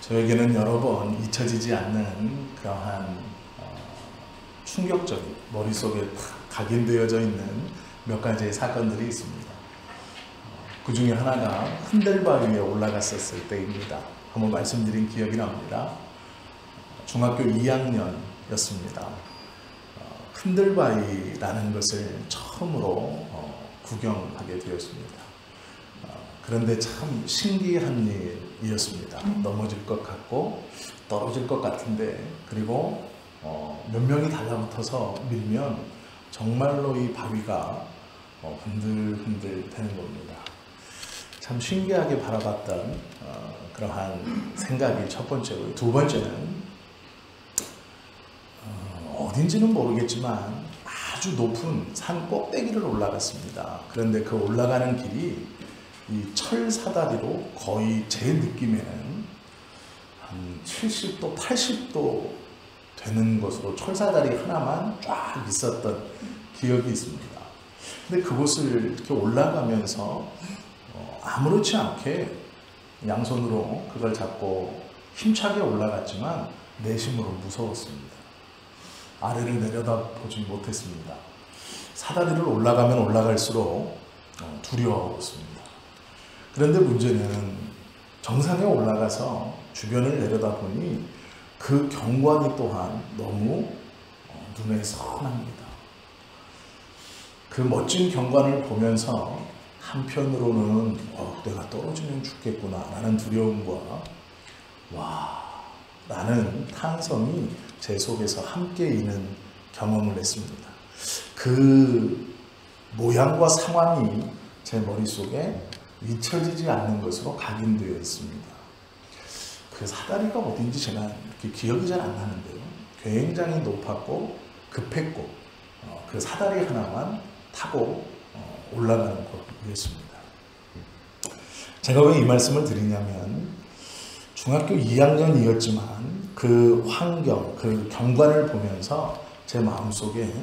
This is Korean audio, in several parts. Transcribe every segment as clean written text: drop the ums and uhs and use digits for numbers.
저에게는 여러 번 잊혀지지 않는 그러한 충격적인 머릿속에 각인되어져 있는 몇 가지의 사건들이 있습니다. 그 중에 하나가 흔들바위 위에 올라갔었을 때입니다. 한번 말씀드린 기억이 납니다. 중학교 2학년이었습니다. 흔들바위라는 것을 처음으로 구경하게 되었습니다. 그런데 참 신기한 일이었습니다. 넘어질 것 같고 떨어질 것 같은데, 그리고 몇 명이 달라붙어서 밀면 정말로 이 바위가 흔들흔들 되는 겁니다. 참 신기하게 바라봤던 그러한 생각이 첫 번째고요. 두 번째는 어딘지는 모르겠지만 아주 높은 산 꼭대기를 올라갔습니다. 그런데 그 올라가는 길이 이 철사다리로 거의 제 느낌에는 한 70도, 80도 되는 것으로 철사다리 하나만 쫙 있었던 기억이 있습니다. 근데 그곳을 이렇게 올라가면서 아무렇지 않게 양손으로 그걸 잡고 힘차게 올라갔지만 내심으로 무서웠습니다. 아래를 내려다보지 못했습니다. 사다리를 올라가면 올라갈수록 두려웠습니다. 그런데 문제는 정상에 올라가서 주변을 내려다보니 그 경관이 또한 너무 눈에 선합니다. 그 멋진 경관을 보면서 한편으로는 내가 떨어지면 죽겠구나 라는 두려움과 라는 탄성이 제 속에서 함께 있는 경험을 했습니다. 그 모양과 상황이 제 머릿속에 잊혀지지 않는 것으로 각인되어 있습니다. 그 사다리가 어딘지 제가 이렇게 기억이 잘 안 나는데요. 굉장히 높았고 급했고 그 사다리 하나만 타고 올라가는 곳이었습니다. 제가 왜 이 말씀을 드리냐면 중학교 2학년이었지만 그 환경, 그 경관을 보면서 제 마음속에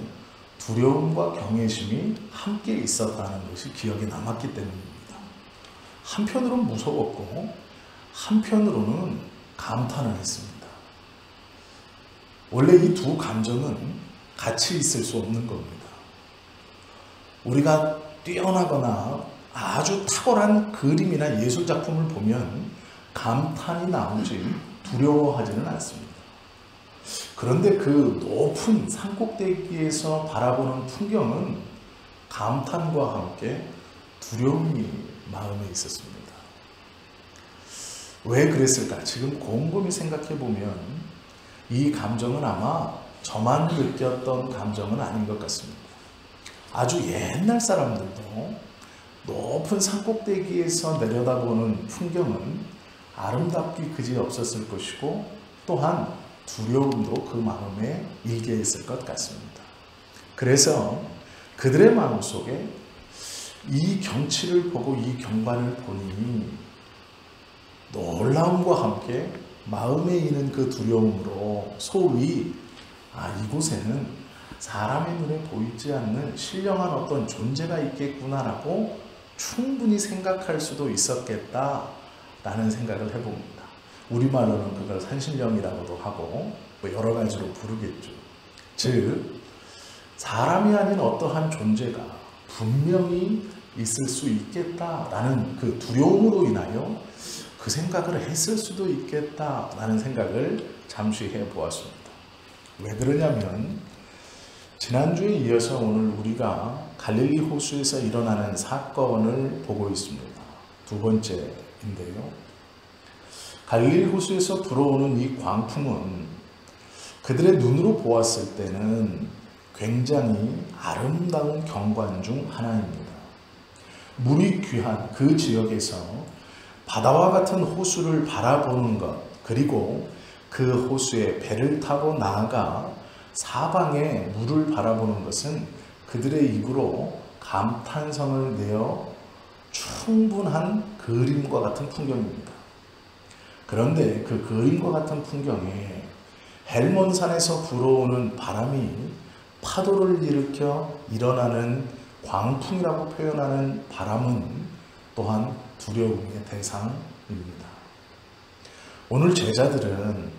두려움과 경외심이 함께 있었다는 것이 기억에 남았기 때문입니다. 한편으로는 무서웠고 한편으로는 감탄을 했습니다. 원래 이 두 감정은 같이 있을 수 없는 겁니다. 우리가 뛰어나거나 아주 탁월한 그림이나 예술작품을 보면 감탄이 나오지 두려워하지는 않습니다. 그런데 그 높은 산꼭대기에서 바라보는 풍경은 감탄과 함께 두려움이 마음에 있었습니다. 왜 그랬을까? 지금 곰곰이 생각해 보면 이 감정은 아마 저만 느꼈던 감정은 아닌 것 같습니다. 아주 옛날 사람들도 높은 산꼭대기에서 내려다보는 풍경은 아름답기 그지없었을 것이고 또한 두려움도 그 마음에 일게 있을 것 같습니다. 그래서 그들의 마음속에 이 경치를 보고 이 경관을 보니 놀라움과 함께 마음에 있는 그 두려움으로 소위 이곳에는 사람의 눈에 보이지 않는 신령한 어떤 존재가 있겠구나라고 충분히 생각할 수도 있었겠다라는 생각을 해봅니다. 우리말로는 그걸 산신령이라고도 하고 여러 가지로 부르겠죠. 즉 사람이 아닌 어떠한 존재가 분명히 있을 수 있겠다라는 그 두려움으로 인하여 그 생각을 했을 수도 있겠다라는 생각을 잠시 해보았습니다. 왜 그러냐면 지난주에 이어서 오늘 우리가 갈릴리 호수에서 일어나는 사건을 보고 있습니다. 두 번째인데요. 갈릴리 호수에서 불어오는 이 광풍은 그들의 눈으로 보았을 때는 굉장히 아름다운 경관 중 하나입니다. 물이 귀한 그 지역에서 바다와 같은 호수를 바라보는 것, 그리고 그 호수에 배를 타고 나아가 사방에 물을 바라보는 것은 그들의 입으로 감탄성을 내어 충분한 그림과 같은 풍경입니다. 그런데 그 그림과 같은 풍경에 헬몬산에서 불어오는 바람이 파도를 일으켜 일어나는 광풍이라고 표현하는 바람은 또한 두려움의 대상입니다. 오늘 제자들은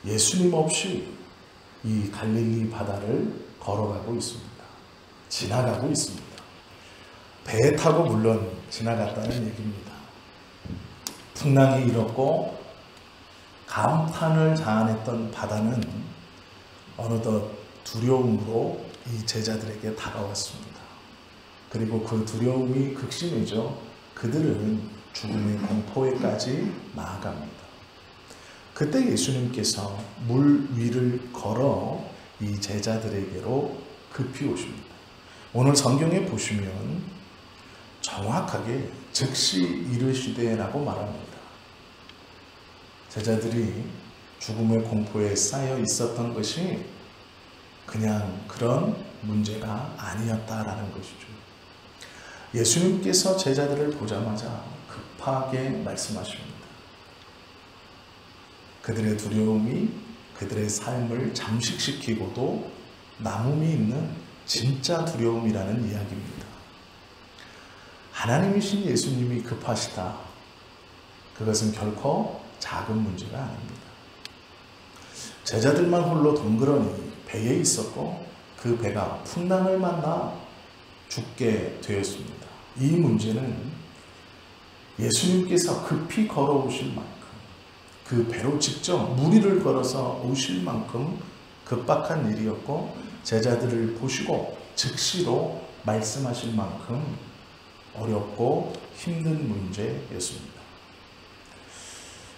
예수님 없이 이 갈릴리 바다를 걸어가고 있습니다. 지나가고 있습니다. 배 타고 물론 지나갔다는 얘기입니다. 풍랑이 일었고 감탄을 자아냈던 바다는 어느덧 두려움으로 이 제자들에게 다가왔습니다. 그리고 그 두려움이 극심해져 그들은 죽음의 공포에까지 나아갑니다. 그때 예수님께서 물 위를 걸어 이 제자들에게로 급히 오십니다. 오늘 성경에 보시면 정확하게 즉시 이르시되라고 말합니다. 제자들이 죽음의 공포에 쌓여 있었던 것이 그냥 그런 문제가 아니었다라는 것이죠. 예수님께서 제자들을 보자마자 급하게 말씀하십니다. 그들의 두려움이 그들의 삶을 잠식시키고도 남음이 있는 진짜 두려움이라는 이야기입니다. 하나님이신 예수님이 급하시다. 그것은 결코 작은 문제가 아닙니다. 제자들만 홀로 덩그러니 배에 있었고 그 배가 풍랑을 만나 죽게 되었습니다. 이 문제는 예수님께서 급히 걸어오실 만큼 그 배로 직접 무리를 걸어서 오실 만큼 급박한 일이었고 제자들을 보시고 즉시로 말씀하실 만큼 어렵고 힘든 문제였습니다.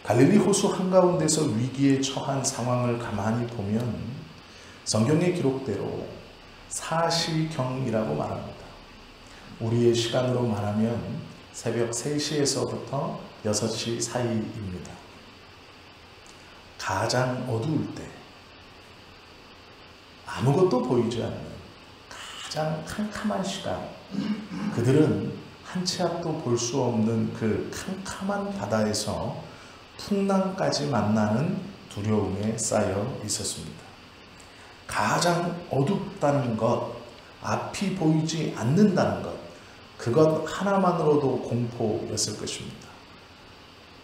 갈릴리 호수 한가운데서 위기에 처한 상황을 가만히 보면 성경의 기록대로 사시경이라고 말합니다. 우리의 시간으로 말하면 새벽 3시에서부터 6시 사이입니다. 가장 어두울 때 아무것도 보이지 않는 가장 캄캄한 시간, 그들은 한 치 앞도 볼 수 없는 그 캄캄한 바다에서 풍랑까지 만나는 두려움에 쌓여 있었습니다. 가장 어둡다는 것, 앞이 보이지 않는다는 것, 그것 하나만으로도 공포였을 것입니다.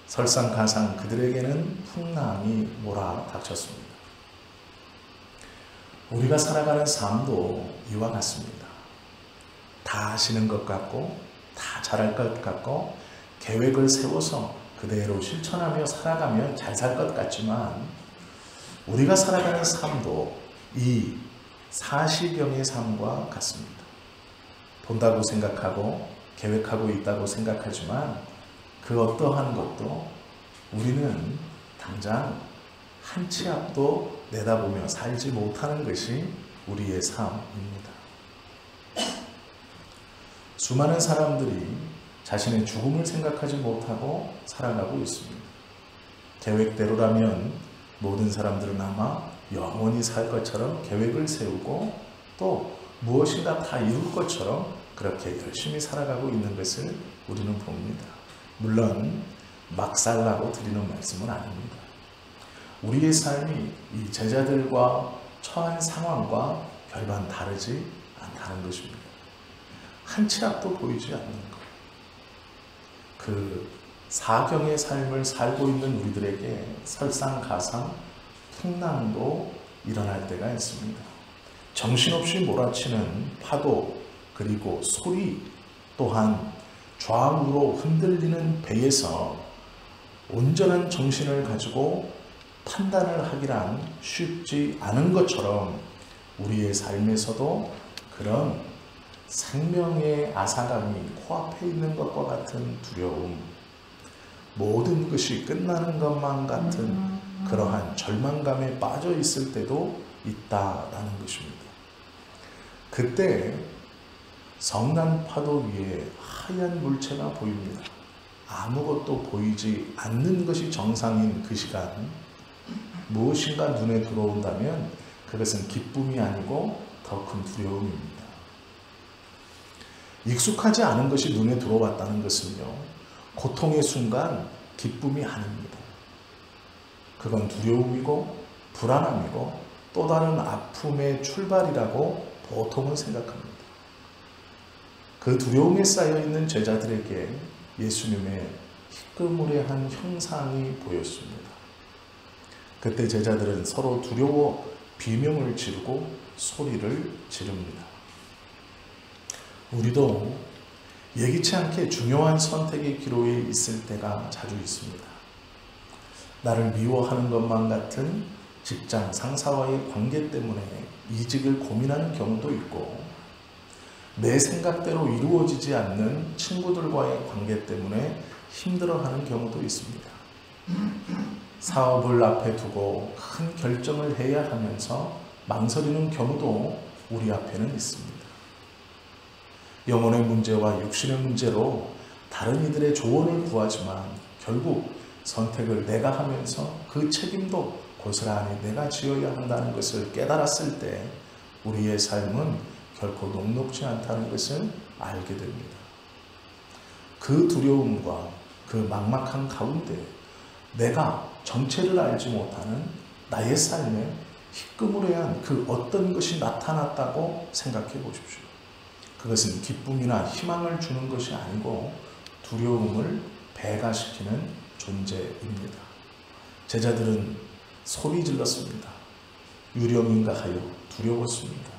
설상가상 그들에게는 풍랑이 몰아닥쳤습니다. 우리가 살아가는 삶도 이와 같습니다. 다 아시는 것 같고 다 잘할 것 같고 계획을 세워서 그대로 실천하며 살아가면 잘 살 것 같지만 우리가 살아가는 삶도 이 사시경의 삶과 같습니다. 본다고 생각하고 계획하고 있다고 생각하지만 그 어떠한 것도 우리는 당장 한 치 앞도 내다보며 살지 못하는 것이 우리의 삶입니다. 수많은 사람들이 자신의 죽음을 생각하지 못하고 살아가고 있습니다. 계획대로라면 모든 사람들은 아마 영원히 살 것처럼 계획을 세우고 또 무엇인가 다 이룰 것처럼 그렇게 열심히 살아가고 있는 것을 우리는 봅니다. 물론 막 살라고 드리는 말씀은 아닙니다. 우리의 삶이 이 제자들과 처한 상황과 별반 다르지 않다는 것입니다. 한 치 앞도 보이지 않는 것. 그 사경의 삶을 살고 있는 우리들에게 설상가상 풍랑도 일어날 때가 있습니다. 정신없이 몰아치는 파도 그리고 소리 또한 좌우로 흔들리는 배에서 온전한 정신을 가지고 판단을 하기란 쉽지 않은 것처럼 우리의 삶에서도 그런 생명의 아사감이 코앞에 있는 것과 같은 두려움, 모든 것이 끝나는 것만 같은 그러한 절망감에 빠져 있을 때도 있다라는 것입니다. 그때 성난 파도 위에 하얀 물체가 보입니다. 아무것도 보이지 않는 것이 정상인 그 시간, 무엇인가 눈에 들어온다면 그것은 기쁨이 아니고 더 큰 두려움입니다. 익숙하지 않은 것이 눈에 들어왔다는 것은요, 고통의 순간 기쁨이 아닙니다. 그건 두려움이고 불안함이고 또 다른 아픔의 출발이라고 보통은 생각합니다. 그 두려움에 쌓여있는 제자들에게 예수님의 희끄무레한 형상이 보였습니다. 그때 제자들은 서로 두려워 비명을 지르고 소리를 지릅니다. 우리도 예기치 않게 중요한 선택의 기로에 있을 때가 자주 있습니다. 나를 미워하는 것만 같은 직장 상사와의 관계 때문에 이직을 고민하는 경우도 있고, 내 생각대로 이루어지지 않는 친구들과의 관계 때문에 힘들어하는 경우도 있습니다. 사업을 앞에 두고 큰 결정을 해야 하면서 망설이는 경우도 우리 앞에는 있습니다. 영혼의 문제와 육신의 문제로 다른 이들의 조언을 구하지만 결국 선택을 내가 하면서 그 책임도 고스란히 내가 지어야 한다는 것을 깨달았을 때 우리의 삶은 결코 녹록지 않다는 것을 알게 됩니다. 그 두려움과 그 막막한 가운데 내가 정체를 알지 못하는 나의 삶에 희끄무레한 그 어떤 것이 나타났다고 생각해 보십시오. 그것은 기쁨이나 희망을 주는 것이 아니고 두려움을 배가시키는 존재입니다. 제자들은 소리 질렀습니다. 유령인가 하여 두려웠습니다.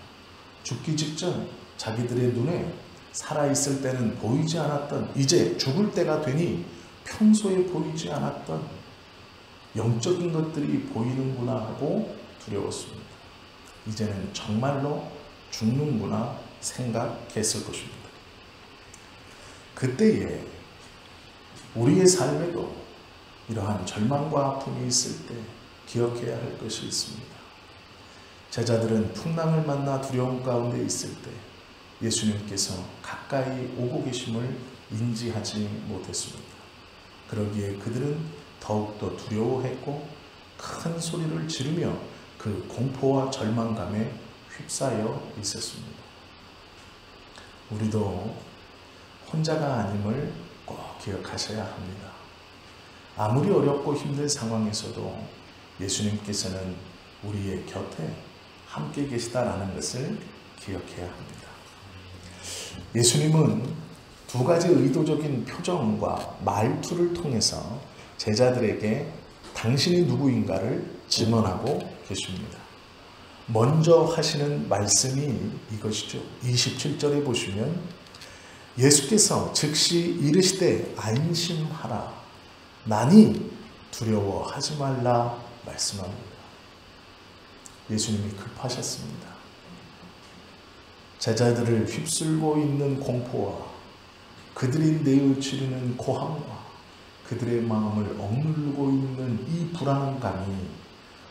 죽기 직전 자기들의 눈에 살아있을 때는 보이지 않았던, 이제 죽을 때가 되니 평소에 보이지 않았던 영적인 것들이 보이는구나 하고 두려웠습니다. 이제는 정말로 죽는구나 생각했을 것입니다. 그때에 우리의 삶에도 이러한 절망과 아픔이 있을 때 기억해야 할 것이 있습니다. 제자들은 풍랑을 만나 두려움 가운데 있을 때 예수님께서 가까이 오고 계심을 인지하지 못했습니다. 그러기에 그들은 더욱더 두려워했고 큰 소리를 지르며 그 공포와 절망감에 휩싸여 있었습니다. 우리도 혼자가 아님을 꼭 기억하셔야 합니다. 아무리 어렵고 힘든 상황에서도 예수님께서는 우리의 곁에 함께 계시다라는 것을 기억해야 합니다. 예수님은 두 가지 의도적인 표정과 말투를 통해서 제자들에게 당신이 누구인가를 증언하고 계십니다. 먼저 하시는 말씀이 이것이죠. 27절에 보시면 예수께서 즉시 이르시되 안심하라, 나니 두려워하지 말라 말씀합니다. 예수님이 급하셨습니다. 제자들을 휩쓸고 있는 공포와 그들이 내어치르는 고함과 그들의 마음을 억누르고 있는 이 불안감이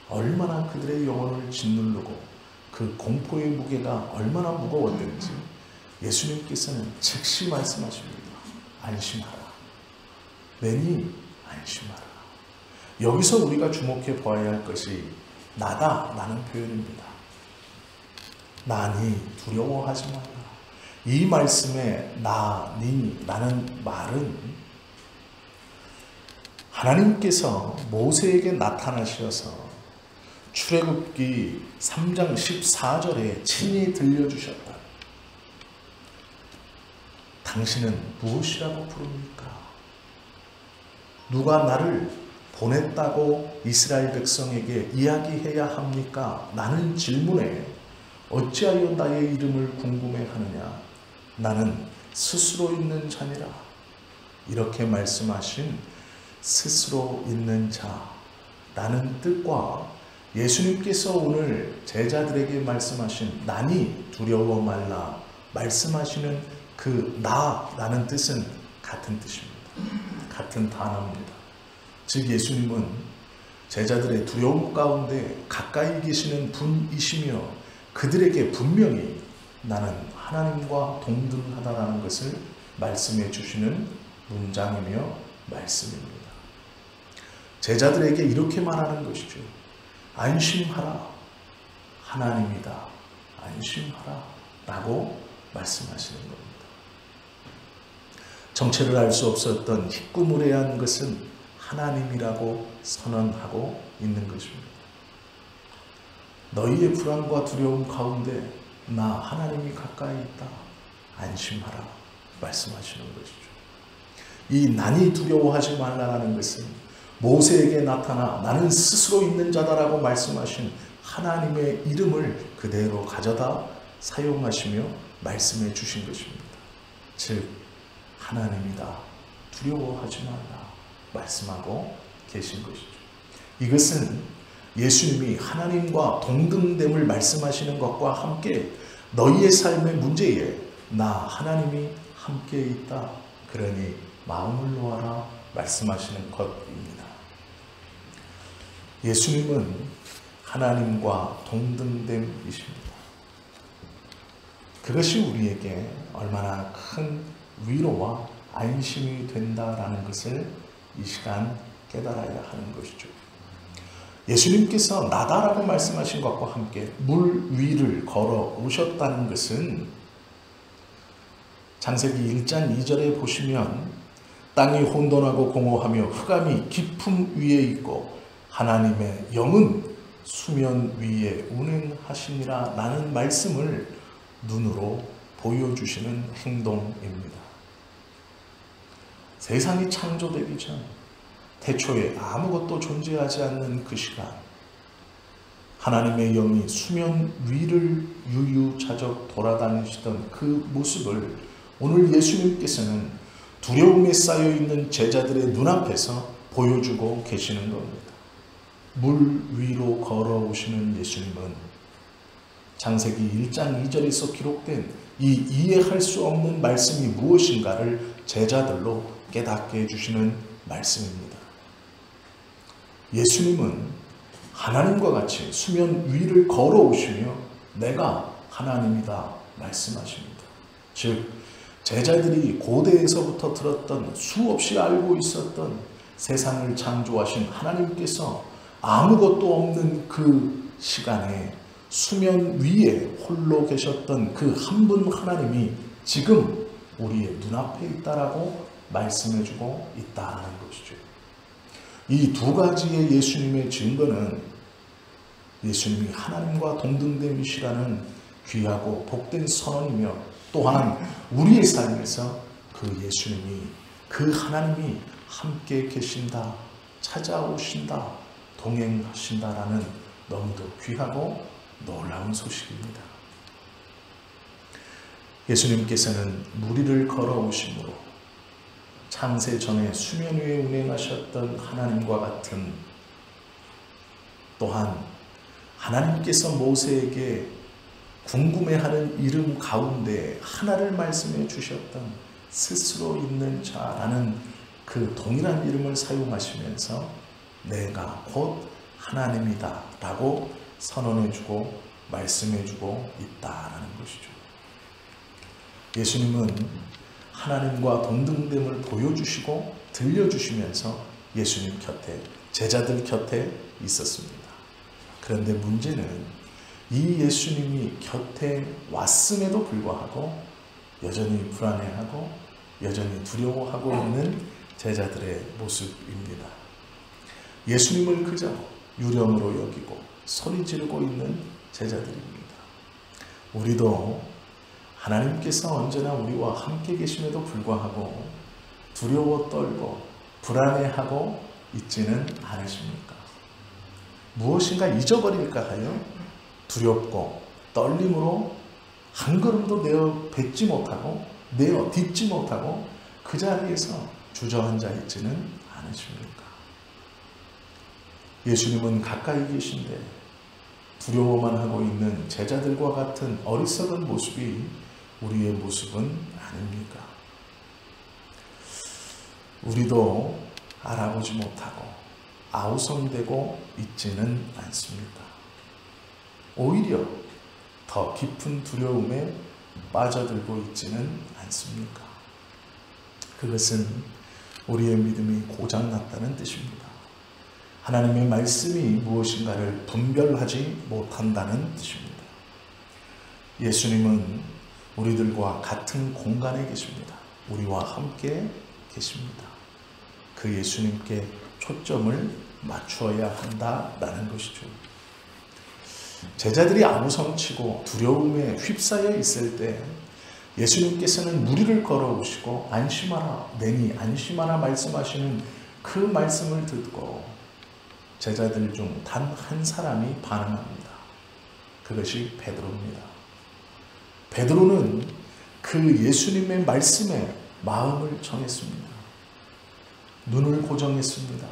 얼마나 그들의 영혼을 짓누르고 그 공포의 무게가 얼마나 무거웠는지 예수님께서는 즉시 말씀하십니다. 안심하라. 내니 안심하라. 여기서 우리가 주목해 보아야 할 것이 나다 라는 표현입니다. 나니 두려워하지 말라. 이 말씀에 나니 라는 말은 하나님께서 모세에게 나타나셔서 출애굽기 3장 14절에 친히 들려주셨다. 당신은 무엇이라고 부릅니까? 누가 나를 보냈다고 이스라엘 백성에게 이야기해야 합니까? 라는 질문에 어찌하여 나의 이름을 궁금해하느냐? 나는 스스로 있는 자니라. 이렇게 말씀하신 스스로 있는 자라는 뜻과 예수님께서 오늘 제자들에게 말씀하신 나니 두려워 말라 말씀하시는 그 나라는 뜻은 같은 뜻입니다. 같은 단어입니다. 즉 예수님은 제자들의 두려움 가운데 가까이 계시는 분이시며 그들에게 분명히 나는 하나님과 동등하다라는 것을 말씀해 주시는 문장이며 말씀입니다. 제자들에게 이렇게 말하는 것이죠. 안심하라. 하나님이다. 안심하라. 라고 말씀하시는 겁니다. 정체를 알 수 없었던 희끄무레한 것은 하나님이라고 선언하고 있는 것입니다. 너희의 불안과 두려움 가운데 나 하나님이 가까이 있다. 안심하라. 말씀하시는 것이죠. 이 난이 두려워하지 말라는 것은 모세에게 나타나 나는 스스로 있는 자다라고 말씀하신 하나님의 이름을 그대로 가져다 사용하시며 말씀해 주신 것입니다. 즉 하나님이다, 두려워하지 말라 말씀하고 계신 것이죠. 이것은 예수님이 하나님과 동등됨을 말씀하시는 것과 함께 너희의 삶의 문제에 나 하나님이 함께 있다, 그러니 마음을 놓아라 말씀하시는 것입니다. 예수님은 하나님과 동등됨이십니다. 그것이 우리에게 얼마나 큰 위로와 안심이 된다라는 것을 이 시간 깨달아야 하는 것이죠. 예수님께서 나다라고 말씀하신 것과 함께 물 위를 걸어 오셨다는 것은 창세기 1장 2절에 보시면 땅이 혼돈하고 공허하며 흑암이 깊음 위에 있고 하나님의 영은 수면 위에 운행하시니라 라는 말씀을 눈으로 보여주시는 행동입니다. 세상이 창조되기 전 태초에 아무것도 존재하지 않는 그 시간, 하나님의 영이 수면 위를 유유자적 돌아다니시던 그 모습을 오늘 예수님께서는 두려움에 쌓여있는 제자들의 눈앞에서 보여주고 계시는 겁니다. 물 위로 걸어오시는 예수님은 창세기 1장 2절에서 기록된 이 이해할 수 없는 말씀이 무엇인가를 제자들로 깨닫게 해주시는 말씀입니다. 예수님은 하나님과 같이 수면 위를 걸어오시며 내가 하나님이다 말씀하십니다. 즉 제자들이 고대에서부터 들었던 수없이 알고 있었던 세상을 창조하신 하나님께서 아무것도 없는 그 시간에 수면 위에 홀로 계셨던 그 한 분 하나님이 지금 우리의 눈앞에 있다라고 말씀해주고 있다는 것이죠. 이 두 가지의 예수님의 증거는 예수님이 하나님과 동등됨이시라는 귀하고 복된 선언이며 또한 우리의 삶에서 그 예수님이, 그 하나님이 함께 계신다, 찾아오신다, 동행하신다라는 너무도 귀하고 놀라운 소식입니다. 예수님께서는 무리를 걸어오심으로 창세 전에 수면 위에 운행하셨던 하나님과 같은, 또한 하나님께서 모세에게 궁금해하는 이름 가운데 하나를 말씀해 주셨던 스스로 있는 자라는 그 동일한 이름을 사용하시면서 내가 곧 하나님이다 라고 선언해주고 말씀해주고 있다라는 것이죠. 예수님은 하나님과 동등됨을 보여주시고 들려주시면서 예수님 곁에, 제자들 곁에 있었습니다. 그런데 문제는 이 예수님이 곁에 왔음에도 불구하고 여전히 불안해하고 여전히 두려워하고 있는 제자들의 모습입니다. 예수님을 그저 유령으로 여기고 소리 지르고 있는 제자들입니다. 우리도 하나님께서 언제나 우리와 함께 계심에도 불구하고 두려워 떨고 불안해하고 있지는 않으십니까? 무엇인가 잊어버릴까 하여 두렵고 떨림으로 한 걸음도 내어 뱉지 못하고 내어 딛지 못하고 그 자리에서 주저앉아 있지는 않으십니까? 예수님은 가까이 계신데 두려워만 하고 있는 제자들과 같은 어리석은 모습이 우리의 모습은 아닙니까? 우리도 알아보지 못하고 아우성되고 있지는 않습니다. 오히려 더 깊은 두려움에 빠져들고 있지는 않습니까? 그것은 우리의 믿음이 고장났다는 뜻입니다. 하나님의 말씀이 무엇인가를 분별하지 못한다는 뜻입니다. 예수님은 우리들과 같은 공간에 계십니다. 우리와 함께 계십니다. 그 예수님께 초점을 맞추어야 한다라는 것이죠. 제자들이 아우성치고 두려움에 휩싸여 있을 때 예수님께서는 무리를 걸어오시고 안심하라, 내니 안심하라 말씀하시는 그 말씀을 듣고 제자들 중 단 한 사람이 반응합니다. 그것이 베드로입니다. 베드로는 그 예수님의 말씀에 마음을 정했습니다. 눈을 고정했습니다.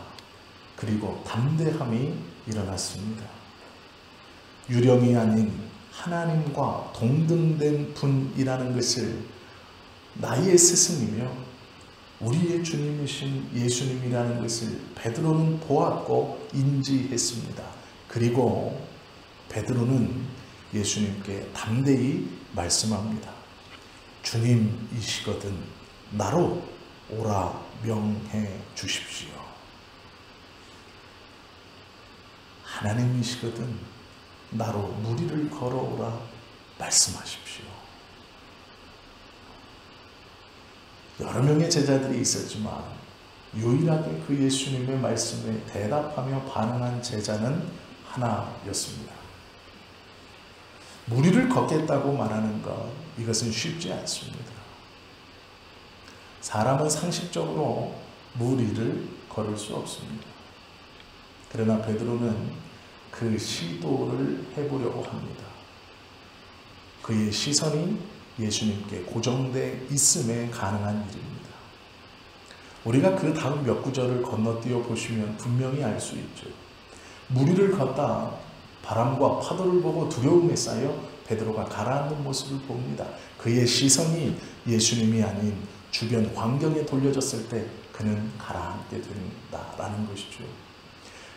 그리고 담대함이 일어났습니다. 유령이 아닌 하나님과 동등된 분이라는 것을 나의 스승이며 우리의 주님이신 예수님이라는 것을 베드로는 보았고 인지했습니다. 그리고 베드로는 예수님께 담대히 말씀합니다. 주님이시거든 나로 오라 명해 주십시오. 하나님이시거든 나로 무리를 걸어오라 말씀하십시오. 여러 명의 제자들이 있었지만 유일하게 그 예수님의 말씀에 대답하며 반응한 제자는 하나였습니다. 무리를 걷겠다고 말하는 것, 이것은 쉽지 않습니다. 사람은 상식적으로 무리를 걸을 수 없습니다. 그러나 베드로는 그 시도를 해보려고 합니다. 그의 시선이 예수님께 고정되어 있음에 가능한 일입니다. 우리가 그 다음 몇 구절을 건너뛰어 보시면 분명히 알 수 있죠. 무리를 걷다 바람과 파도를 보고 두려움에 쌓여 베드로가 가라앉는 모습을 봅니다. 그의 시선이 예수님이 아닌 주변 환경에 돌려졌을 때 그는 가라앉게 된다라는 것이죠.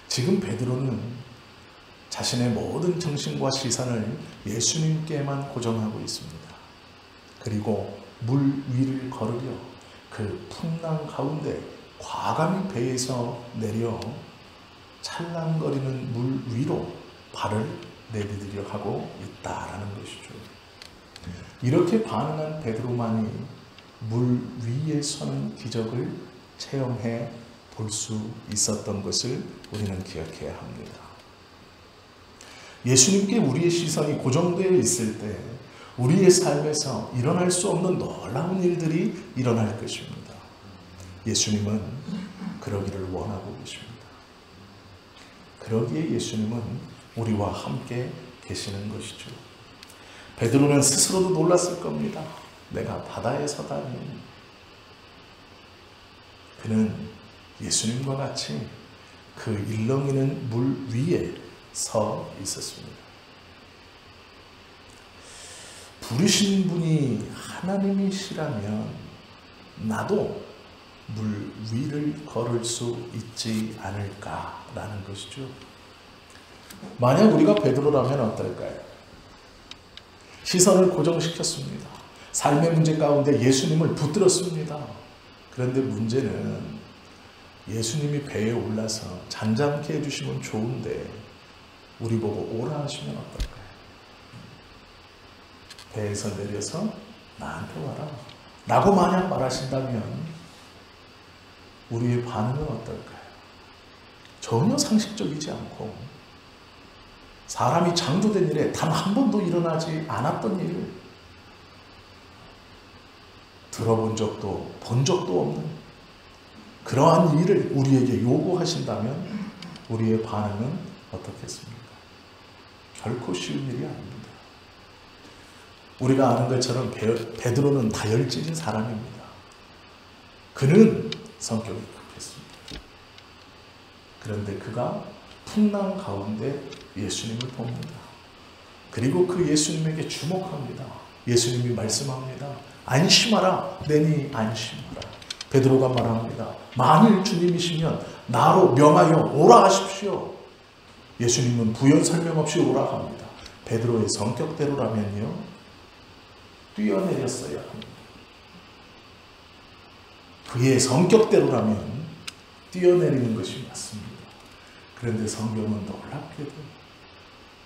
지금 베드로는 자신의 모든 정신과 시선을 예수님께만 고정하고 있습니다. 그리고 물 위를 걸으려 그 풍랑 가운데 과감히 배에서 내려 찰랑거리는 물 위로 발을 내디디려 하고 있다라는 것이죠. 이렇게 반응한 베드로만이 물 위에 서는 기적을 체험해 볼 수 있었던 것을 우리는 기억해야 합니다. 예수님께 우리의 시선이 고정되어 있을 때 우리의 삶에서 일어날 수 없는 놀라운 일들이 일어날 것입니다. 예수님은 그러기를 원하고 계십니다. 그러기에 예수님은 우리와 함께 계시는 것이죠. 베드로는 스스로도 놀랐을 겁니다. 내가 바다에 서다니. 그는 예수님과 같이 그 일렁이는 물 위에 서 있었습니다. 부르신 분이 하나님이시라면 나도 물 위를 걸을 수 있지 않을까라는 것이죠. 만약 우리가 베드로라면 어떨까요? 시선을 고정시켰습니다. 삶의 문제 가운데 예수님을 붙들었습니다. 그런데 문제는 예수님이 배에 올라서 잠잠케 해주시면 좋은데 우리 보고 오라 하시면 어떨까요? 배에서 내려서 나한테 와라 라고 만약 말하신다면 우리의 반응은 어떨까요? 전혀 상식적이지 않고 사람이 창조된 일에 단 한 번도 일어나지 않았던 일을 들어본 적도 본 적도 없는 그러한 일을 우리에게 요구하신다면 우리의 반응은 어떻겠습니까? 결코 쉬운 일이 아닙니다. 우리가 아는 것처럼 베드로는 다혈질인 사람입니다. 그는 성격이 급했습니다. 그런데 그가 풍랑 가운데 예수님을 봅니다. 그리고 그 예수님에게 주목합니다. 예수님이 말씀합니다. 안심하라, 내니 안심하라. 베드로가 말합니다. 만일 주님이시면 나로 명하여 오라 하십시오. 예수님은 부연 설명 없이 오라 합니다. 베드로의 성격대로라면요, 뛰어내렸어야 합니다. 그의 성격대로라면 뛰어내리는 것이 맞습니다. 그런데 성경은 놀랍게도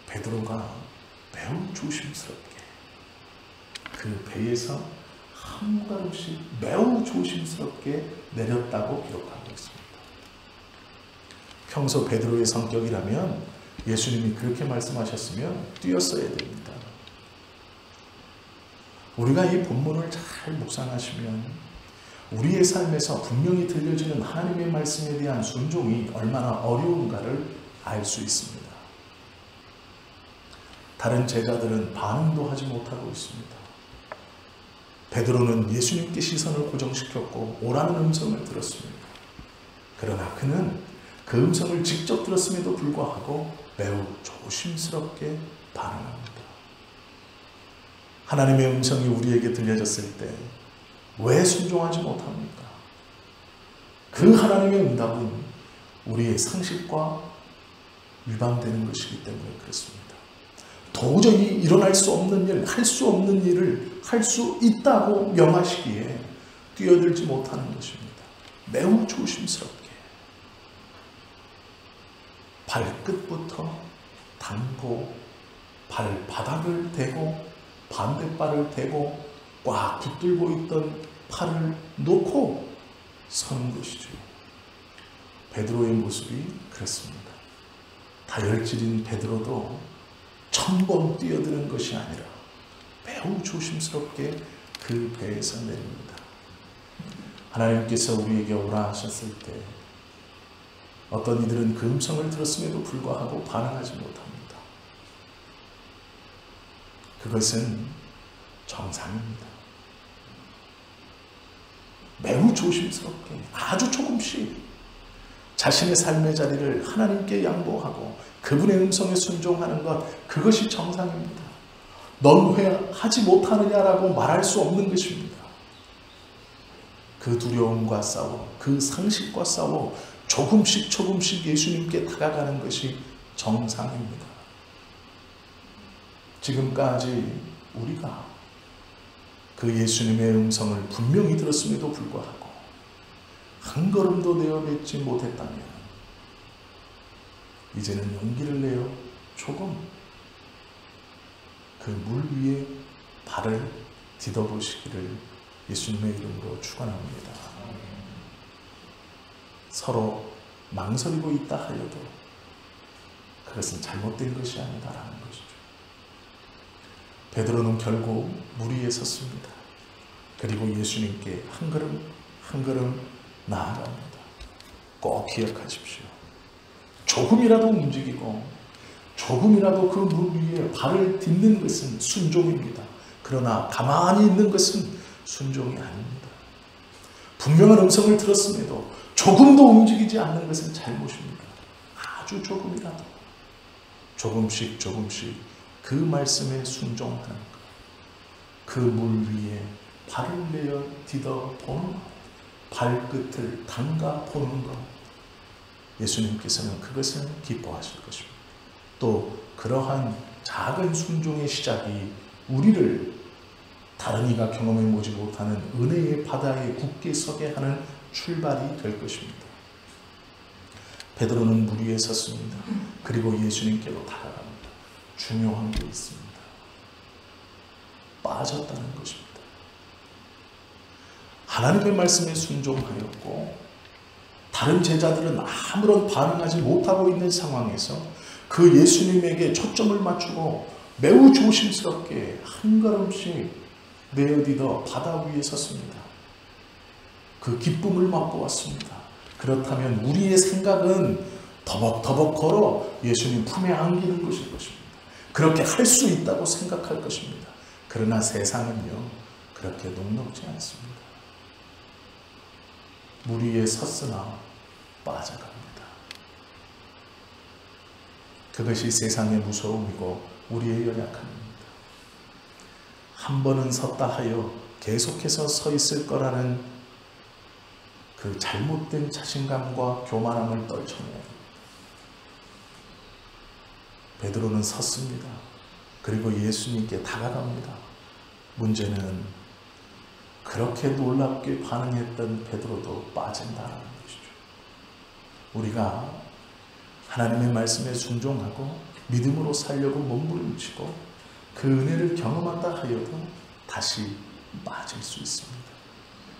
베드로가 매우 조심스럽게 그 배에서 한 걸음씩 매우 조심스럽게 내렸다고 기록하고 있습니다. 평소 베드로의 성격이라면 예수님이 그렇게 말씀하셨으면 뛰었어야 됩니다. 우리가 이 본문을 잘 묵상하시면 우리의 삶에서 분명히 들려지는 하나님의 말씀에 대한 순종이 얼마나 어려운가를 알 수 있습니다. 다른 제자들은 반응도 하지 못하고 있습니다. 베드로는 예수님께 시선을 고정시켰고 오라는 음성을 들었습니다. 그러나 그는 그 음성을 직접 들었음에도 불구하고 매우 조심스럽게 반응합니다. 하나님의 음성이 우리에게 들려졌을 때 왜 순종하지 못합니까? 그 하나님의 응답은 우리의 상식과 위반되는 것이기 때문에 그렇습니다. 도저히 일어날 수 없는 일, 할 수 없는 일을 할 수 있다고 명하시기에 뛰어들지 못하는 것입니다. 매우 조심스럽게 발끝부터 담고 발바닥을 대고 반대발을 대고 꽉 붙들고 있던 팔을 놓고 서는 것이죠. 베드로의 모습이 그렇습니다. 다혈질인 베드로도 1000번 뛰어드는 것이 아니라 매우 조심스럽게 그 배에서 내립니다. 하나님께서 우리에게 오라 하셨을 때 어떤 이들은 그 음성을 들었음에도 불구하고 반응하지 못합니다. 그것은 정상입니다. 매우 조심스럽게 아주 조금씩 자신의 삶의 자리를 하나님께 양보하고 그분의 음성에 순종하는 것, 그것이 정상입니다. 넌 왜 하지 못하느냐라고 말할 수 없는 것입니다. 그 두려움과 싸워, 그 상식과 싸워 조금씩 예수님께 다가가는 것이 정상입니다. 지금까지 우리가 그 예수님의 음성을 분명히 들었음에도 불구하고 한 걸음도 내어뱉지 못했다면 이제는 용기를 내어 조금 그 물 위에 발을 디뎌보시기를 예수님의 이름으로 축원합니다. 서로 망설이고 있다 하여도 그것은 잘못된 것이 아니다라는 것이죠. 베드로는 결국 물 위에 섰습니다. 그리고 예수님께 한 걸음 나아갑니다. 꼭 기억하십시오. 조금이라도 움직이고 조금이라도 그 물 위에 발을 딛는 것은 순종입니다. 그러나 가만히 있는 것은 순종이 아닙니다. 분명한 음성을 들었음에도 조금도 움직이지 않는 것은 잘못입니다. 아주 조금이라도 조금씩 그 말씀에 순종하는 것, 그 물 위에 발을 내어 디뎌 보는 것, 발끝을 담가 보는 것, 예수님께서는 그것을 기뻐하실 것입니다. 또 그러한 작은 순종의 시작이 우리를 다른 이가 경험해보지 못하는 은혜의 바다에 굳게 서게 하는 출발이 될 것입니다. 베드로는 물 위에 섰습니다. 그리고 예수님께로 다가갑니다. 중요한 게 있습니다. 빠졌다는 것입니다. 하나님의 말씀에 순종하였고 다른 제자들은 아무런 반응하지 못하고 있는 상황에서 그 예수님에게 초점을 맞추고 매우 조심스럽게 한 걸음씩 내어디뎌 바다 위에 섰습니다. 그 기쁨을 맛보았습니다. 그렇다면 우리의 생각은 더벅더벅 걸어 예수님 품에 안기는 것일 것입니다. 그렇게 할 수 있다고 생각할 것입니다. 그러나 세상은요, 그렇게 녹록지 않습니다. 물 위에 섰으나 빠져갑니다. 그것이 세상의 무서움이고 우리의 연약함입니다. 한 번은 섰다 하여 계속해서 서 있을 거라는 그 잘못된 자신감과 교만함을 떨쳐내야 합니다. 베드로는 섰습니다. 그리고 예수님께 다가갑니다. 문제는 그렇게 놀랍게 반응했던 베드로도 빠진다는 것이죠. 우리가 하나님의 말씀에 순종하고 믿음으로 살려고 몸부림치고 그 은혜를 경험한다 하여도 다시 빠질 수 있습니다.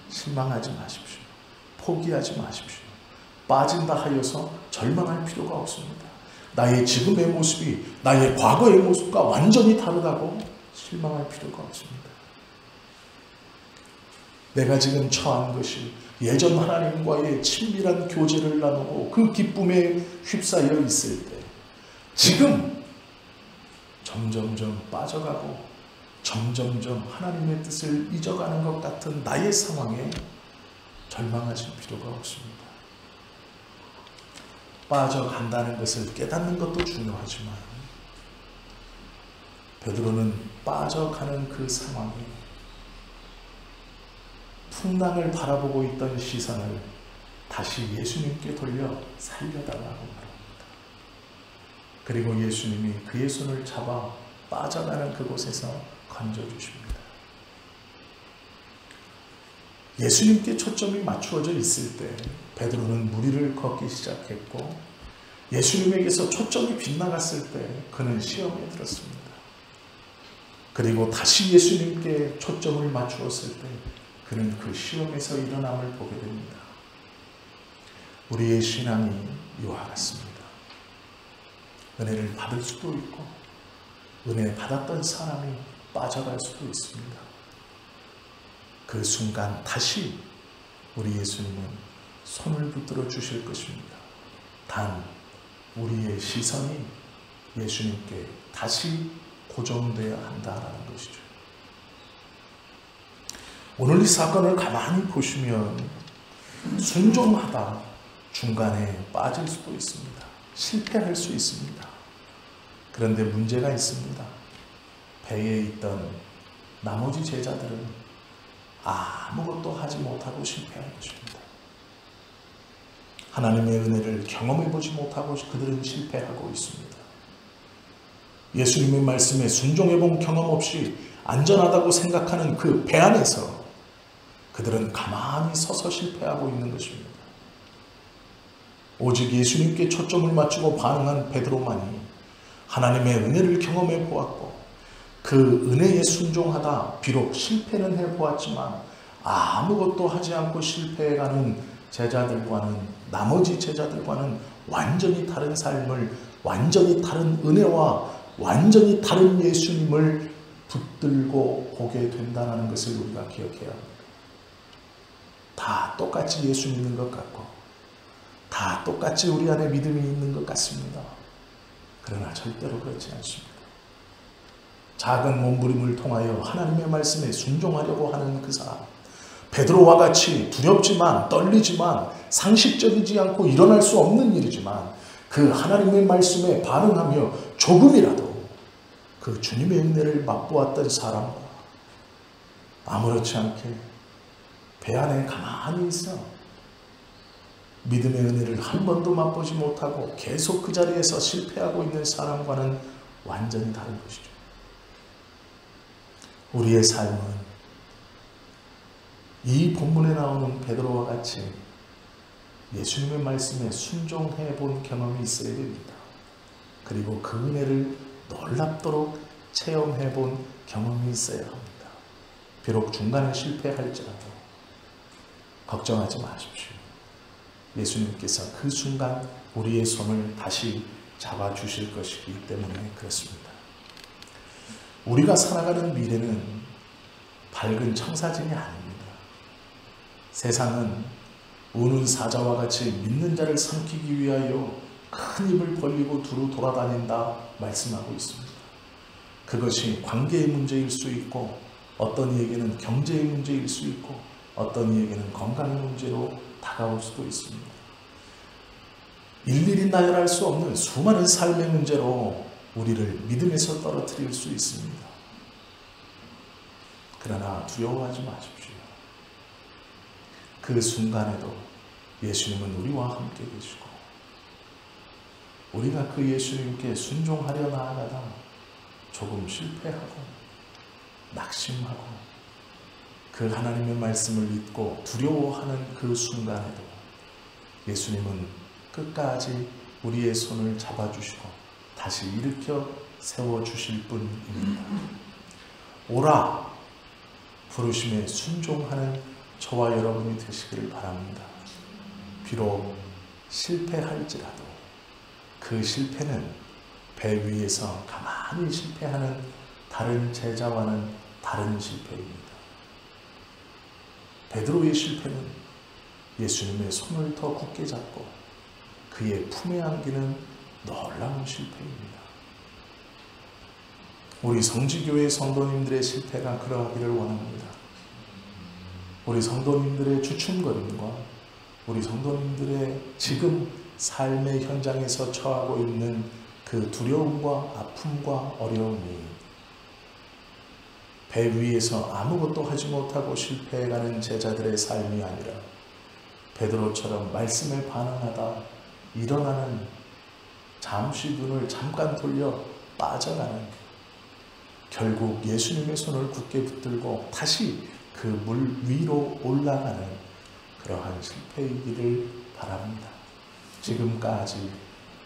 실망하지 마십시오. 포기하지 마십시오. 빠진다 하여서 절망할 필요가 없습니다. 나의 지금의 모습이 나의 과거의 모습과 완전히 다르다고 실망할 필요가 없습니다. 내가 지금 처한 것이 예전 하나님과의 친밀한 교제를 나누고 그 기쁨에 휩싸여 있을 때 지금 점점점 빠져가고 점점점 하나님의 뜻을 잊어가는 것 같은 나의 상황에 절망하실 필요가 없습니다. 빠져간다는 것을 깨닫는 것도 중요하지만 베드로는 빠져가는 그 상황에 풍랑을 바라보고 있던 시선을 다시 예수님께 돌려 살려달라고 말합니다. 그리고 예수님이 그의 손을 잡아 빠져가는 그곳에서 건져주십니다. 예수님께 초점이 맞추어져 있을 때 베드로는 무리를 걷기 시작했고 예수님에게서 초점이 빗나갔을 때 그는 시험에 들었습니다. 그리고 다시 예수님께 초점을 맞추었을 때 그는 그 시험에서 일어남을 보게 됩니다. 우리의 신앙이 이와 같습니다. 은혜를 받을 수도 있고 은혜 받았던 사람이 빠져갈 수도 있습니다. 그 순간 다시 우리 예수님은 손을 붙들어 주실 것입니다. 단 우리의 시선이 예수님께 다시 고정되어야 한다는 것이죠. 오늘 이 사건을 가만히 보시면 순종하다 중간에 빠질 수도 있습니다. 실패할 수 있습니다. 그런데 문제가 있습니다. 배에 있던 나머지 제자들은 아무것도 하지 못하고 실패한 것입니다. 하나님의 은혜를 경험해 보지 못하고 그들은 실패하고 있습니다. 예수님의 말씀에 순종해 본 경험 없이 안전하다고 생각하는 그 배 안에서 그들은 가만히 서서 실패하고 있는 것입니다. 오직 예수님께 초점을 맞추고 반응한 베드로만이 하나님의 은혜를 경험해 보았고 그 은혜에 순종하다 비록 실패는 해보았지만 아무것도 하지 않고 실패해가는 제자들과는 나머지 제자들과는 완전히 다른 삶을 완전히 다른 은혜와 완전히 다른 예수님을 붙들고 보게 된다는 것을 우리가 기억해야 합니다. 다 똑같이 예수 믿는 것 같고 다 똑같이 우리 안에 믿음이 있는 것 같습니다. 그러나 절대로 그렇지 않습니다. 작은 몸부림을 통하여 하나님의 말씀에 순종하려고 하는 그 사람, 베드로와 같이 두렵지만 떨리지만 상식적이지 않고 일어날 수 없는 일이지만 그 하나님의 말씀에 반응하며 조금이라도 그 주님의 은혜를 맛보았던 사람과 아무렇지 않게 배 안에 가만히 있어 믿음의 은혜를 한 번도 맛보지 못하고 계속 그 자리에서 실패하고 있는 사람과는 완전히 다른 것이죠. 우리의 삶은 이 본문에 나오는 베드로와 같이 예수님의 말씀에 순종해 본 경험이 있어야 됩니다. 그리고 그 은혜를 놀랍도록 체험해 본 경험이 있어야 합니다. 비록 중간에 실패할지라도 걱정하지 마십시오. 예수님께서 그 순간 우리의 손을 다시 잡아주실 것이기 때문에 그렇습니다. 우리가 살아가는 미래는 밝은 청사진이 아닙니다. 세상은 우는 사자와 같이 믿는 자를 삼키기 위하여 큰 입을 벌리고 두루 돌아다닌다 말씀하고 있습니다. 그것이 관계의 문제일 수 있고 어떤 이에게는 경제의 문제일 수 있고 어떤 이에게는 건강의 문제로 다가올 수도 있습니다. 일일이 나열할 수 없는 수많은 삶의 문제로 우리를 믿음에서 떨어뜨릴 수 있습니다. 그러나 두려워하지 마십시오. 그 순간에도 예수님은 우리와 함께 계시고 우리가 그 예수님께 순종하려 나아가다 조금 실패하고 낙심하고 그 하나님의 말씀을 잊고 두려워하는 그 순간에도 예수님은 끝까지 우리의 손을 잡아주시고 다시 일으켜 세워주실 분입니다. 오라 부르심에 순종하는 저와 여러분이 되시기를 바랍니다. 비록 실패할지라도 그 실패는 배 위에서 가만히 실패하는 다른 제자와는 다른 실패입니다. 베드로의 실패는 예수님의 손을 더 굳게 잡고 그의 품에 안기는 놀라운 실패입니다. 우리 성지교회 성도님들의 실패가 그러하기를 원합니다. 우리 성도님들의 주춤거림과 우리 성도님들의 지금 삶의 현장에서 처하고 있는 그 두려움과 아픔과 어려움이 배 위에서 아무것도 하지 못하고 실패해가는 제자들의 삶이 아니라 베드로처럼 말씀에 반응하다 일어나는, 잠시 눈을 잠깐 돌려 빠져가는, 결국 예수님의 손을 굳게 붙들고 다시 그 물 위로 올라가는 그러한 실패이기를 바랍니다. 지금까지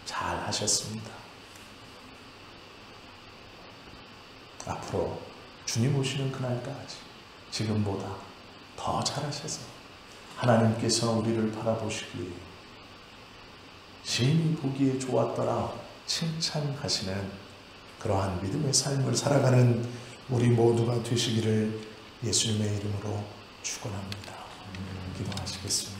잘 하셨습니다. 앞으로 주님 오시는 그날까지 지금보다 더 잘하셔서 하나님께서 우리를 바라보시기에 심히 보기에 좋았더라 칭찬하시는 그러한 믿음의 삶을 살아가는 우리 모두가 되시기를 예수님의 이름으로 축원합니다. 기도하시겠습니다.